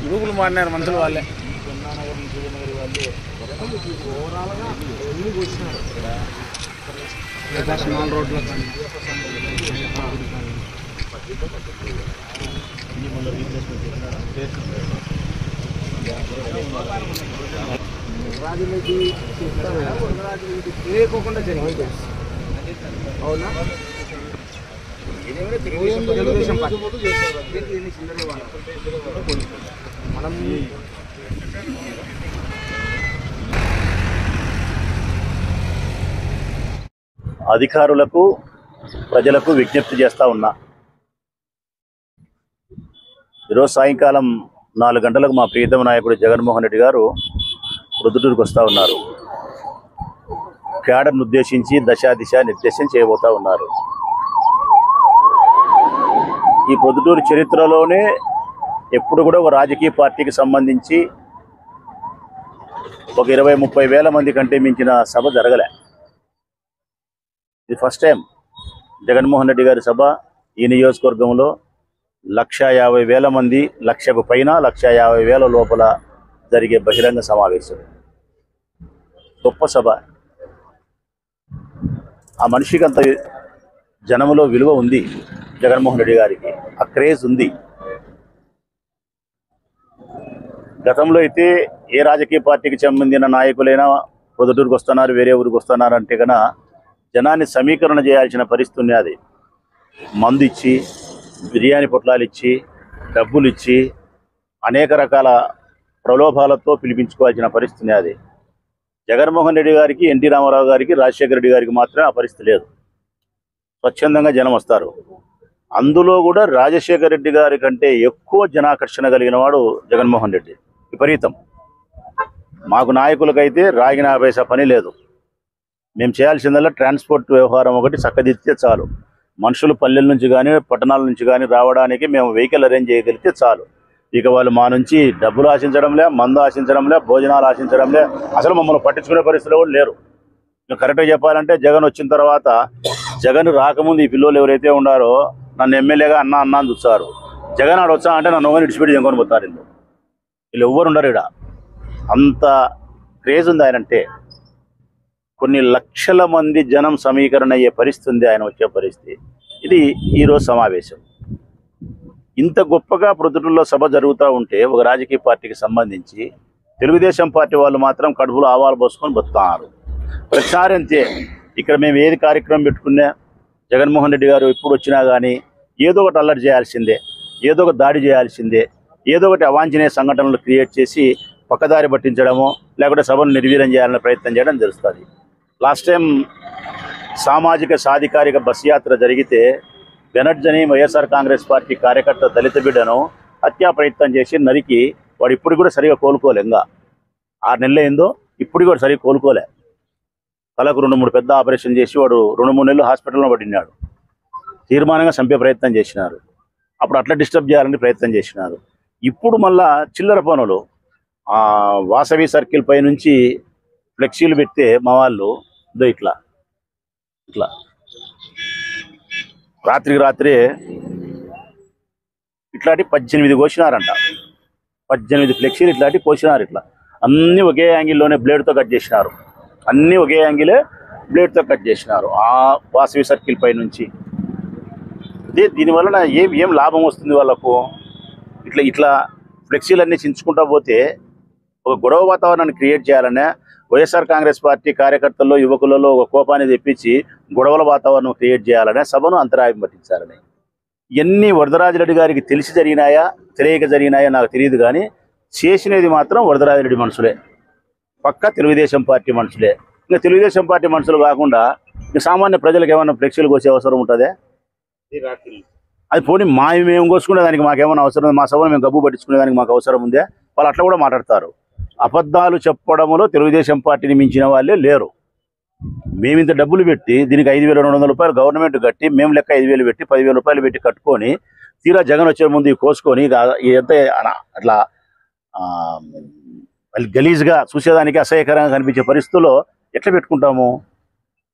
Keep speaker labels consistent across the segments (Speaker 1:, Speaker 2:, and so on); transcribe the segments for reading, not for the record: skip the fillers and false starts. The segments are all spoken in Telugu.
Speaker 1: గ్రూపులు మారినారు మనుషులు వాళ్ళే. రోడ్లో రాజులకి లేకోకుండా జరిగింది. అవునా? తెలుగుదేశం పార్టీ మనం
Speaker 2: అధికారులకు ప్రజలకు విజ్ఞప్తి చేస్తూ ఉన్నా. ఈరోజు సాయంకాలం 4 గంటలకు మా ప్రియతమ నాయకుడు జగన్మోహన్ రెడ్డి గారు ప్రొద్దుటూరుకు వస్తూ ఉన్నారు. క్యాడర్ను ఉద్దేశించి దిశ నిర్దేశం చేయబోతూ ఉన్నారు. ఈ ప్రొద్దుటూరు చరిత్రలోనే ఎప్పుడు కూడా ఒక రాజకీయ పార్టీకి సంబంధించి ఒక 20-30 వేల మంది కంటే మించిన సభ జరగలే. ఇది ఫస్ట్ టైం జగన్మోహన్ రెడ్డి గారి సభ ఈ నియోజకవర్గంలో 1,50,000 మంది, 1,00,000కు పైన 1,50,000 లోపల జరిగే బహిరంగ సమావేశం. గొప్ప సభ. ఆ మనిషికి అంత జనములో విలువ ఉంది. జగన్మోహన్ రెడ్డి గారికి ఆ క్రేజ్ ఉంది. గతంలో అయితే ఏ రాజకీయ పార్టీకి చెందిన నాయకులైనా పొద్దుటూరుకు వస్తున్నారు, వేరే ఊరికి వస్తున్నారు అంటే కన్నా జనాన్ని సమీకరణ చేయాల్సిన పరిస్థితి ఉన్నది. మందు ఇచ్చి, బిర్యానీ పొట్లాలు ఇచ్చి, డబ్బులు ఇచ్చి, అనేక రకాల ప్రలోభాలతో పిలిపించుకోవాల్సిన పరిస్థితి ఉన్నది. జగన్మోహన్ రెడ్డి గారికి, ఎన్టీ రామారావు గారికి, రాజశేఖర రెడ్డి గారికి మాత్రం ఆ పరిస్థితి లేదు. స్వచ్ఛందంగా జనం వస్తారు. అందులో కూడా రాజశేఖర రెడ్డి గారి కంటే ఎక్కువ జనాకర్షణ కలిగిన వాడు జగన్మోహన్ రెడ్డి. విపరీతం. మాకు నాయకులకైతే రాగిన పైసా పని లేదు. మేము చేయాల్సిందల్లా ట్రాన్స్పోర్ట్ వ్యవహారం ఒకటి చక్కదిద్దితే చాలు. మనుషులు పల్లెల నుంచి కానీ పట్టణాల నుంచి కానీ రావడానికి మేము వెహికల్ అరేంజ్ చేయగలిగితే చాలు. ఇక వాళ్ళు మా నుంచి డబ్బులు ఆశించడంలే, మందు ఆశించడంలే, భోజనాలు ఆశించడంలే, అసలు మమ్మల్ని పట్టించుకునే పరిస్థితులు కూడా లేరు. కరెక్ట్గా చెప్పాలంటే జగన్ వచ్చిన తర్వాత, జగన్ రాకముందు ఈ పిల్లలు ఎవరైతే ఉన్నారో నన్ను ఎమ్మెల్యేగా అన్న అని చూస్తారు. జగన్ ఆడు వచ్చా అంటే నన్ను ఒకరిని ఇడిచిపెట్టి జంకొని పోతారు. వీళ్ళు ఎవ్వరు ఉండరు. ఇక్కడ అంత క్రేజ్ ఉంది ఆయనంటే. కొన్ని లక్షల మంది జనం సమీకరణ అయ్యే పరిస్థితి ఉంది ఆయన వచ్చే పరిస్థితి. ఇది ఈరోజు సమావేశం. ఇంత గొప్పగా ప్రొద్దుటూరులో సభ జరుగుతూ ఉంటే ఒక రాజకీయ పార్టీకి సంబంధించి తెలుగుదేశం పార్టీ వాళ్ళు మాత్రం కడుపులో ఆవాలు పోసుకొని బతుకుతున్నారు. ప్రతిసారి అంతే. ఇక్కడ మేము ఏది కార్యక్రమం పెట్టుకున్నా జగన్మోహన్ రెడ్డి గారు ఎప్పుడు వచ్చినా కానీ ఏదో ఒకటి అల్లరి చేయాల్సిందే, ఏదో ఒక దాడి చేయాల్సిందే, ఏదో ఒకటి అవాంఛనీయ సంఘటనలు క్రియేట్ చేసి పక్కదారి పట్టించడమో లేకుంటే సభను నిర్వీర్యం చేయాలనే ప్రయత్నం చేయడం జరుగుతుంది. లాస్ట్ టైం సామాజిక సాధికారిక బస్ యాత్ర జరిగితే బెనర్జని వైఎస్ఆర్ కాంగ్రెస్ పార్టీ కార్యకర్త దళిత బిడ్డను హత్యా ప్రయత్నం చేసి నరికి వాడు ఇప్పుడు కూడా సరిగా కోలుకోలే. ఇంకా 6 నెలలు అయిందో ఇప్పుడు కూడా సరిగా కోలుకోలే. తలకు 2-3 పెద్ద ఆపరేషన్ చేసి వాడు 2-3 నెలలు హాస్పిటల్లో పడినాడు. తీర్మానంగా చంపే ప్రయత్నం చేసినారు. అప్పుడు అట్లా డిస్టర్బ్ చేయాలని ప్రయత్నం చేసినారు. ఇప్పుడు మళ్ళా చిల్లర పనులు వాసవి సర్కిల్ పై నుంచి ఫ్లెక్సీలు పెడితే మా వాళ్ళు ఇట్లా ఇట్లా రాత్రే ఇట్లాంటి 18 కోసినారంట. 18 ఫ్లెక్సీలు ఇట్లాంటి కోసినారు. ఇట్లా అన్నీ ఒకే యాంగిల్లోనే బ్లేడ్తో కట్ చేసినారు. అన్నీ ఒకే యాంగిలే బ్లేడ్తో కట్ చేసినారు ఆ వాసవి సర్కిల్ పై నుంచి. దీనివలన ఏం లాభం వస్తుంది వాళ్ళకు? ఇట్లా ఫ్లెక్సీలన్నీ చించుకుంటా పోతే ఒక గొడవ వాతావరణాన్ని క్రియేట్ చేయాలనే వైఎస్ఆర్ కాంగ్రెస్ పార్టీ కార్యకర్తల్లో యువకులలో ఒక కోపాన్ని తెప్పించి గొడవల వాతావరణం క్రియేట్ చేయాలనే సభను అంతరాయం పట్టించాలని. ఇవన్నీ వరదరాజిరెడ్డి గారికి తెలిసి జరిగినాయా తెలియక జరిగినాయా నాకు తెలియదు. కానీ చేసినది మాత్రం వరదరాజిరెడ్డి మనుషులే, పక్కా తెలుగుదేశం పార్టీ మనుషులే. ఇంకా తెలుగుదేశం పార్టీ మనుషులు కాకుండా ఇంకా సామాన్య ప్రజలకు ఏమన్నా ఫ్లెక్సీలు కోసే అవసరం ఉంటుందే? అది పోనీ మేము కోసుకునే దానికి మాకేమైనా అవసరం ఉంది? మా సభను మేము గబ్బు పట్టించుకునే దానికి మాకు అవసరం ఉందే? వాళ్ళు అట్లా కూడా మాట్లాడతారు. అబద్ధాలు చెప్పడంలో తెలుగుదేశం పార్టీని మించిన వాళ్ళే లేరు. మేము ఇంత డబ్బులు పెట్టి దీనికి 5,200 రూపాయలు గవర్నమెంట్ కట్టి మేము లెక్క 5,000 పెట్టి 10,000 రూపాయలు పెట్టి కట్టుకొని తీరా జగన్ వచ్చే ముందు ఇవి కోసుకొని ఎంత అట్లా గలీజ్గా చూసేదానికి అసహ్యకరంగా కనిపించే పరిస్థితుల్లో ఎట్లా పెట్టుకుంటాము?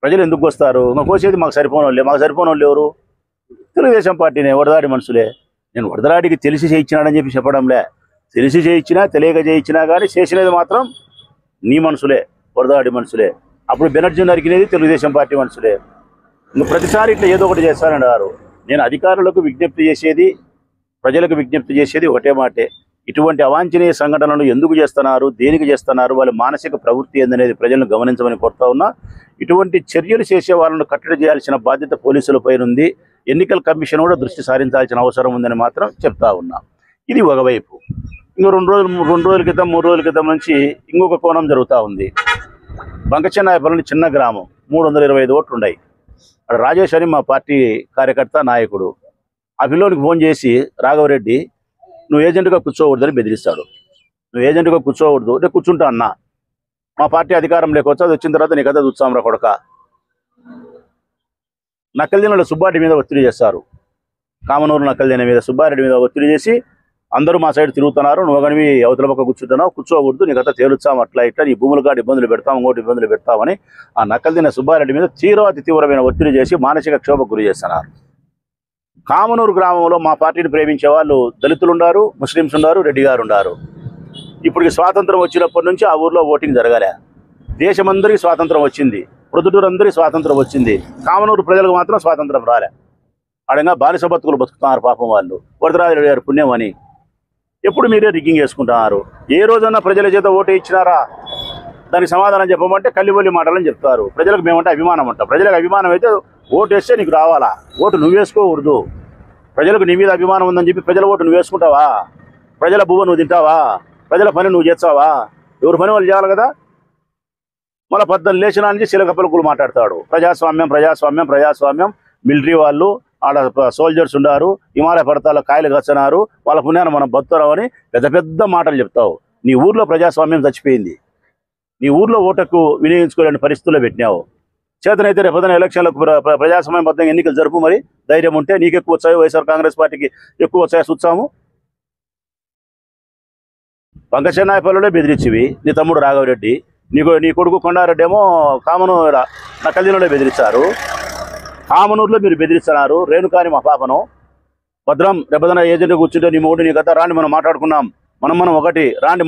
Speaker 2: ప్రజలు ఎందుకు వస్తారు? కోసేది మాకు సరిపోని వాళ్ళు ఎవరు? తెలుగుదేశం పార్టీనే, వరదాడి మనుషులే. నేను వరదరాడికి తెలిసి చేయించినాడని చెప్పి చెప్పడంలే. తెలిసి చేయించినా తెలియక చేయించినా కానీ చేసినది మాత్రం నీ మనుషులే, వరదరాడి మనుషులే. అప్పుడు బెనర్జీ నరికినది తెలుగుదేశం పార్టీ మనుషులే. నువ్వు ప్రతిసారి ఇట్లా ఏదో ఒకటి చేస్తానన్నారు. నేను అధికారులకు విజ్ఞప్తి చేసేది, ప్రజలకు విజ్ఞప్తి చేసేది ఒకటే మాటే. ఇటువంటి అవాంఛనీయ సంఘటనలు ఎందుకు చేస్తున్నారు, దేనికి చేస్తున్నారు, వాళ్ళ మానసిక ప్రవృత్తి ఏందనేది ప్రజలను గమనించమని కోరుతా ఉన్నా. ఇటువంటి చర్యలు చేసే వాళ్ళను కట్టడి చేయాల్సిన బాధ్యత పోలీసులపై ఉంది. ఎన్నికల కమిషన్ కూడా దృష్టి సారించాల్సిన అవసరం ఉందని మాత్రం చెప్తా ఉన్నా. ఇది ఒకవైపు. ఇంకో 2 రోజుల క్రితం 3 రోజుల క్రితం నుంచి ఇంకొక కోణం జరుగుతూ ఉంది. బంకచెన్నాయపల్లి చిన్న గ్రామం, 325 ఓట్లు ఉన్నాయి. అక్కడ రాజేష్ అని మా పార్టీ కార్యకర్త నాయకుడు. ఆ పిల్లోనికి ఫోన్ చేసి, రాఘవరెడ్డి నువ్వు ఏజెంట్గా కూర్చోకూడదని బెదిరిస్తాడు. నువ్వు ఏజెంట్గా కూర్చోకూడదు అంటే కూర్చుంటా అన్న, మా పార్టీ అధికారం లేకొచ్చు, అది వచ్చిన తర్వాత నీ కథ చూస్తాంరా కొడక. నక్కల్దిన సుబ్బారెడ్డి మీద ఒత్తిడి చేస్తారు. కామనూరు నక్కల్దిన మీద సుబ్బారెడ్డి మీద ఒత్తిడి చేసి అందరూ మా సైడ్ తిరుగుతున్నారు, నువ్వు కానీ అవతల పక్క కూర్చుంటున్నావు, కూర్చోకూడదు, నీ కథ తేలుస్తాం, అట్లా ఇట్లా నీ భూములు కాదు ఇబ్బందులు పెడతాం, ఇంకోటి ఇబ్బందులు పెడతామని ఆ నక్కల్దిన సుబ్బారెడ్డి మీద తీవ్రమైన ఒత్తిడి చేసి మానసిక క్షోభకు గురి చేస్తున్నారు. కామనూరు గ్రామంలో మా పార్టీని ప్రేమించే వాళ్ళు దళితులు ఉన్నారు, ముస్లిమ్స్ ఉన్నారు, రెడ్డి గారు ఉన్నారు. ఇప్పటికి స్వాతంత్రం వచ్చినప్పటి నుంచి ఆ ఊర్లో ఓటింగ్ జరగాలే. దేశమందరికీ స్వాతంత్రం వచ్చింది, ప్రొద్దుటూరు అందరికీ స్వాతంత్రం వచ్చింది, కామనూరు ప్రజలకు మాత్రం స్వాతంత్రం రాలే. అడంగా బానిస బతుకులు బతుకుతున్నారు పాపం వాళ్ళు. వరదరాజరెడ్డి గారు పుణ్యం అని ఎప్పుడు మీరే రిగ్గింగ్ చేసుకుంటున్నారు. ఏ రోజన్నా ప్రజల చేత ఓటు ఇచ్చినారా? దానికి సమాధానం చెప్పమంటే కల్లిబొల్లి మాటలని చెప్తారు. ప్రజలకు మేమంటే అభిమానం అంటాం. ప్రజలకు అభిమానం అయితే ఓటు వేస్తే నీకు రావాలా? ఓటు నువ్వు వేసుకోకూడదు. ప్రజలకు నీ మీద అభిమానం ఉందని చెప్పి ప్రజల ఓటు నువ్వు వేసుకుంటావా? ప్రజల భూమ నువ్వు తింటావా? ప్రజల పని నువ్వు చేస్తావా? ఎవరి పని వాళ్ళు చేయాలి కదా. మళ్ళీ 14 లేచిన నుంచి చిలక పలుకులు మాట్లాడతాడు. ప్రజాస్వామ్యం. మిలిటరీ వాళ్ళు ఆడ సోల్జర్స్ ఉన్నారు, హిమాలయ పర్వతాల కాయలు కచ్చన్నారు, వాళ్ళ పుణ్యాన్ని మనం బతుకుతామని పెద్ద మాటలు చెప్తావు. నీ ఊర్లో ప్రజాస్వామ్యం చచ్చిపోయింది. నీ ఊర్లో ఓటకు వినియోగించుకోలేని పరిస్థితుల్లో పెట్టినావు. చేతనైతే రేపు పొద్దున ఎలక్షన్లకు ప్రజాస్వామ్యబద్ధంగా ఎన్నికలు జరుపు. మరి ధైర్యం ఉంటే నీకు ఎక్కువ వచ్చాయి, వైఎస్ఆర్ కాంగ్రెస్ పార్టీకి ఎక్కువ వచ్చాయి చూస్తాము. బంకచెన్నాయపల్లిలో బెదిరించివి నీ తమ్ముడు రాఘవరెడ్డి, నీ కొడుకు కొండారెడ్డి ఏమో కామనూరు నక్కల్దినలో బెదిరించారు. కామనూరులో మీరు బెదిరిస్తున్నారు. రేణుకాని మా పాపను భద్రం రేపొద్దున ఏజెంట్ కూర్చుంటే నీ మూడు నీ కథ రాండి, మనం మాట్లాడుకున్నాం, మనం ఒకటి రాండి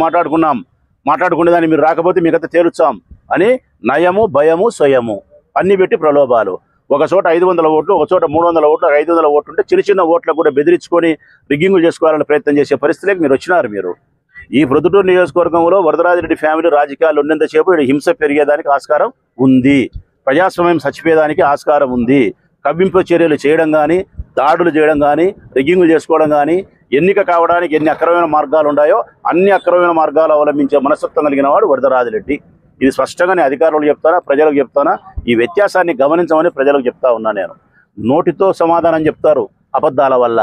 Speaker 2: మాట్లాడుకునేదాన్ని మీరు రాకపోతే మీ కథ తేలుచాం అని నయము భయము స్వయము అన్ని పెట్టి ప్రలోభాలు. ఒక చోట 500 ఓట్లు, ఒక చోట 300 ఓట్లు, 500 ఓట్లు ఉంటే చిన్న ఓట్లకు కూడా బెదిరించుకొని రిగ్గింగులు చేసుకోవాలని ప్రయత్నం చేసే పరిస్థితిలోకి మీరు వచ్చినారు. మీరు ఈ ప్రొద్దుటూరు నియోజకవర్గంలో వరదరాజిరెడ్డి ఫ్యామిలీ రాజకీయాలు ఉన్నంతసేపు హింస పెరిగేదానికి ఆస్కారం ఉంది, ప్రజాస్వామ్యం చచ్చిపోయేదానికి ఆస్కారం ఉంది. కవ్వింపు చర్యలు చేయడం కానీ, దాడులు చేయడం కానీ, రిగ్గింగులు చేసుకోవడం కానీ, ఎన్నిక కావడానికి ఎన్ని అక్రమమైన మార్గాలు ఉన్నాయో అన్ని అక్రమమైన మార్గాలు అవలంబించే మనస్తత్వం కలిగిన వాడు వరదరాజిరెడ్డి. ఇది స్పష్టంగా నేను అధికారులకు చెప్తానా, ప్రజలకు చెప్తానా, ఈ వ్యత్యాసాన్ని గమనించమని ప్రజలకు చెప్తా ఉన్నా. నేను నోటితో సమాధానం చెప్తారు అబద్ధాల వల్ల,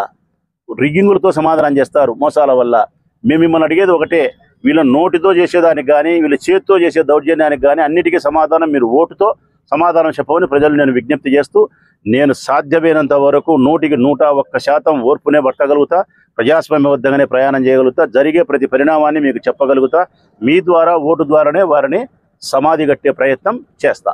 Speaker 2: రిగ్గింగులతో సమాధానం చేస్తారు మోసాల వల్ల. మేము మిమ్మల్ని అడిగేది ఒకటే, వీళ్ళ నోటితో చేసేదానికి కానీ, వీళ్ళ చేతితో చేసే దౌర్జన్యానికి కానీ అన్నిటికీ సమాధానం మీరు ఓటుతో సమాధానం చెప్పమని ప్రజలు నేను విజ్ఞప్తి చేస్తూ, నేను సాధ్యమైనంత వరకు 101% ఓర్పునే పట్టగలుగుతా, ప్రజాస్వామ్యబద్ధంగానే ప్రయాణం చేయగలుగుతా, జరిగే ప్రతి పరిణామాన్ని మీకు చెప్పగలుగుతా. మీ ద్వారా ఓటు ద్వారానే వారిని సమాధి కట్టే ప్రయత్నం చేస్తా.